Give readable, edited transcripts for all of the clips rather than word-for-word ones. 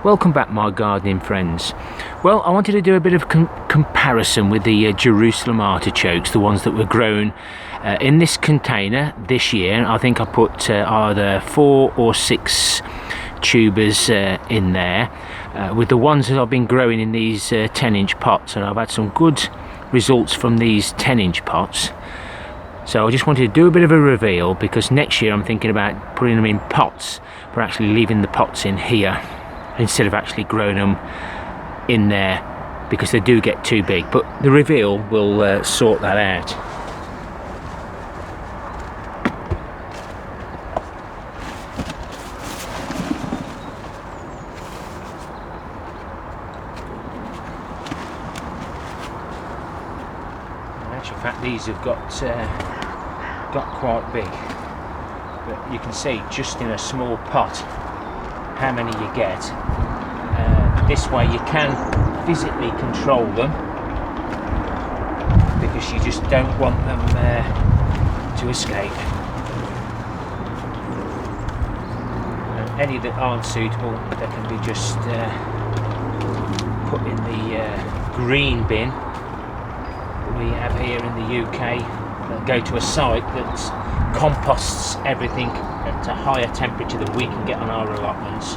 Welcome back, my gardening friends. Well, I wanted to do a bit of comparison with the Jerusalem artichokes, the ones that were grown in this container this year. I think I put either 4 or 6 tubers in there, with the ones that I've been growing in these 10-inch pots, and I've had some good results from these 10-inch pots. So I just wanted to do a bit of a reveal, because next year I'm thinking about putting them in pots, but actually leaving the pots in here instead of actually growing them in there, because they do get too big. But the reveal will sort that out. In actual fact, these have got quite big, but you can see just in a small pot how many you get. This way you can physically control them, because you just don't want them to escape. And any that aren't suitable, they can be just put in the green bin that we have here in the UK. They'll go to a site that composts everything at a higher temperature than we can get on our allotments.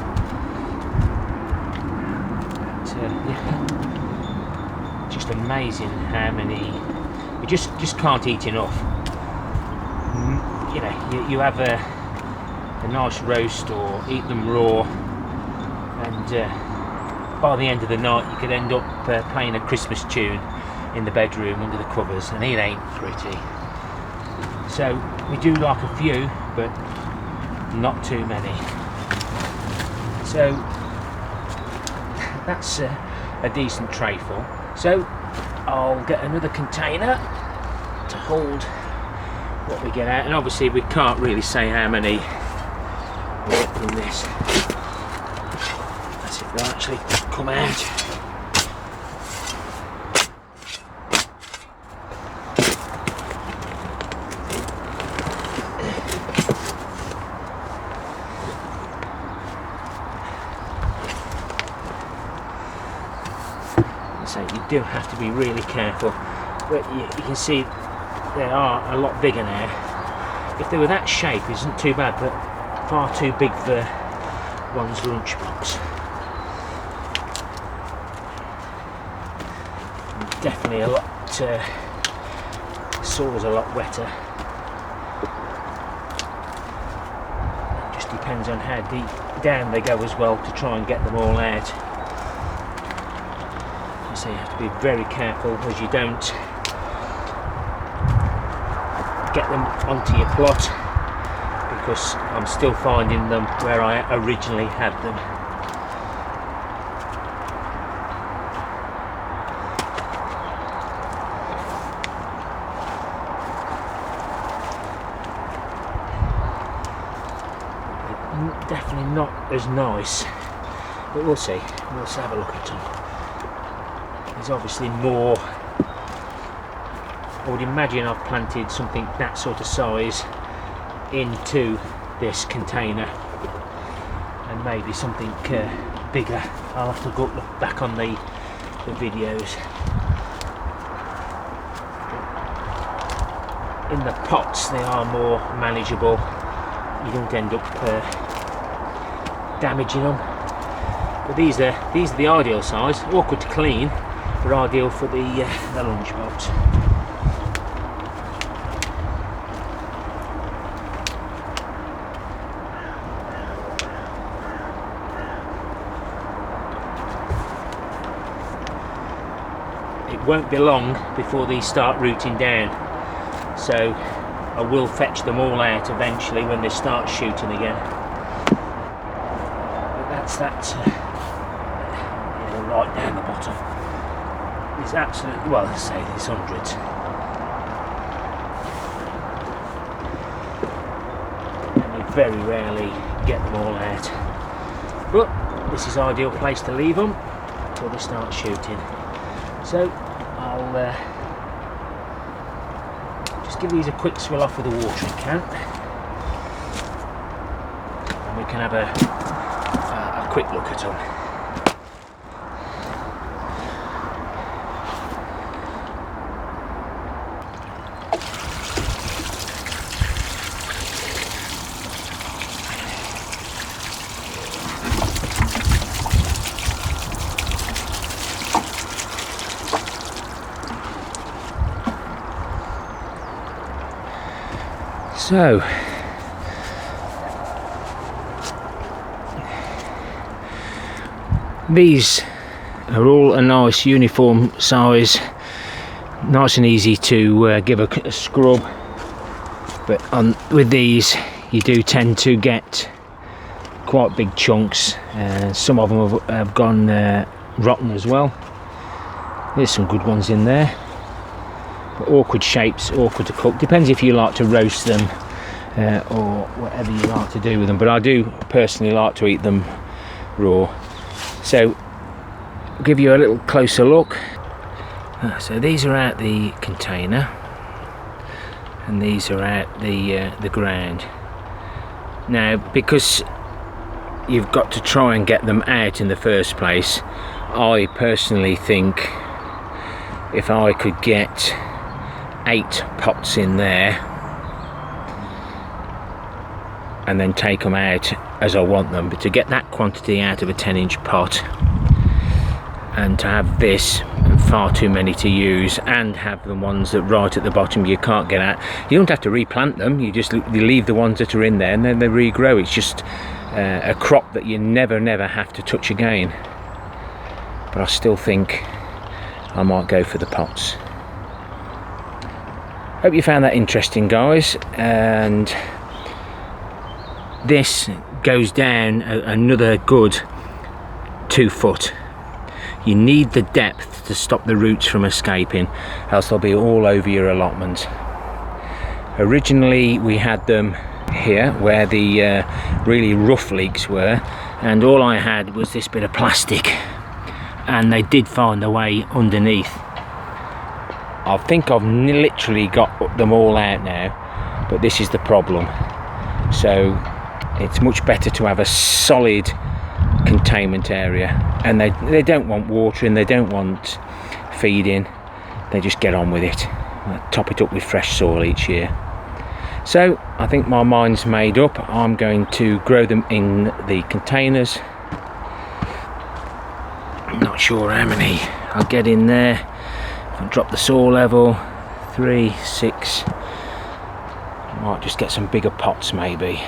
Just amazing how many you just can't eat enough. You know, you have a nice roast or eat them raw, and by the end of the night you could end up playing a Christmas tune in the bedroom under the covers, and it ain't pretty. So we do like a few, but not too many. So that's a decent trayful. So I'll get another container to hold what we get out, and obviously we can't really say how many we get from this. That's if they'll actually come out. So you do have to be really careful, but you can see they are a lot bigger now. If they were that shape, it isn't too bad, but far too big for one's lunchbox. And definitely a lot, soil's a lot wetter. It just depends on how deep down they go as well to try and get them all out. So you have to be very careful as you don't get them onto your plot, because I'm still finding them where I originally had them. Definitely not as nice, but we'll see. We'll have a look at them. There's obviously more. I would imagine I've planted something that sort of size into this container, and maybe something bigger. I'll have to go look back on the videos. In the pots they are more manageable. You don't end up damaging them. But these are the ideal size. Awkward to clean, but ideal for the lunchbox. It won't be long before these start rooting down, so I will fetch them all out eventually when they start shooting again. But that's that. Right down the bottom. There's absolutely, well, let's say there's hundreds. And you very rarely get them all out. But this is ideal place to leave them until they start shooting. So I'll just give these a quick swill off with a watering can, and we can have a quick look at them. So these are all a nice uniform size, nice and easy to give a scrub, but with these you do tend to get quite big chunks. Some of them have gone rotten as well. There's some good ones in there, but awkward shapes, awkward to cook. Depends if you like to roast them or whatever you like to do with them, but I do personally like to eat them raw. So I'll give you a little closer look. So these are out the container and these are out the ground. Now, because you've got to try and get them out in the first place, I personally think if I could get 8 pots in there and then take them out as I want them, but to get that quantity out of a 10-inch pot and to have this, far too many to use, and have the ones that right at the bottom you can't get at. You don't have to replant them, you leave the ones that are in there and then they regrow. It's just a crop that you never have to touch again. But I still think I might go for the pots. Hope you found that interesting, guys, and this goes down another good 2 foot. You need the depth to stop the roots from escaping, else they'll be all over your allotment. Originally we had them here where the really rough leeks were, and all I had was this bit of plastic, and they did find their way underneath. I think I've literally got them all out now, but this is the problem. So it's much better to have a solid containment area, and they don't want watering, they don't want feeding, they just get on with it. I top it up with fresh soil each year. So I think my mind's made up. I'm going to grow them in the containers. I'm not sure how many I'll get in there. I'll drop the soil level, 3, 6. Might just get some bigger pots maybe,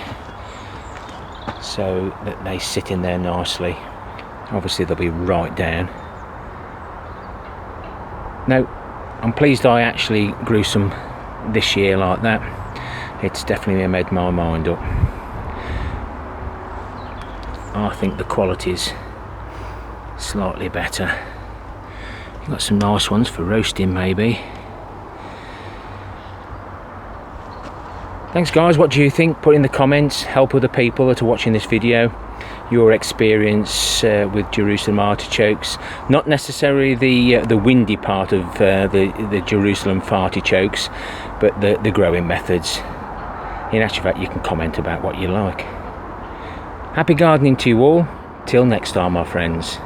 so that they sit in there nicely. Obviously they'll be right down. No, I'm pleased I actually grew some this year like that. It's definitely made my mind up. I think the quality's slightly better. You've got some nice ones for roasting maybe. Thanks guys, what do you think? Put in the comments, help other people that are watching this video, your experience with Jerusalem artichokes. Not necessarily the windy part of the Jerusalem artichokes, but the growing methods. In actual fact, you can comment about what you like. Happy gardening to you all. Till next time, my friends.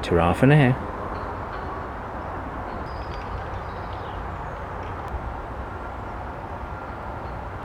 Ta-ra for now.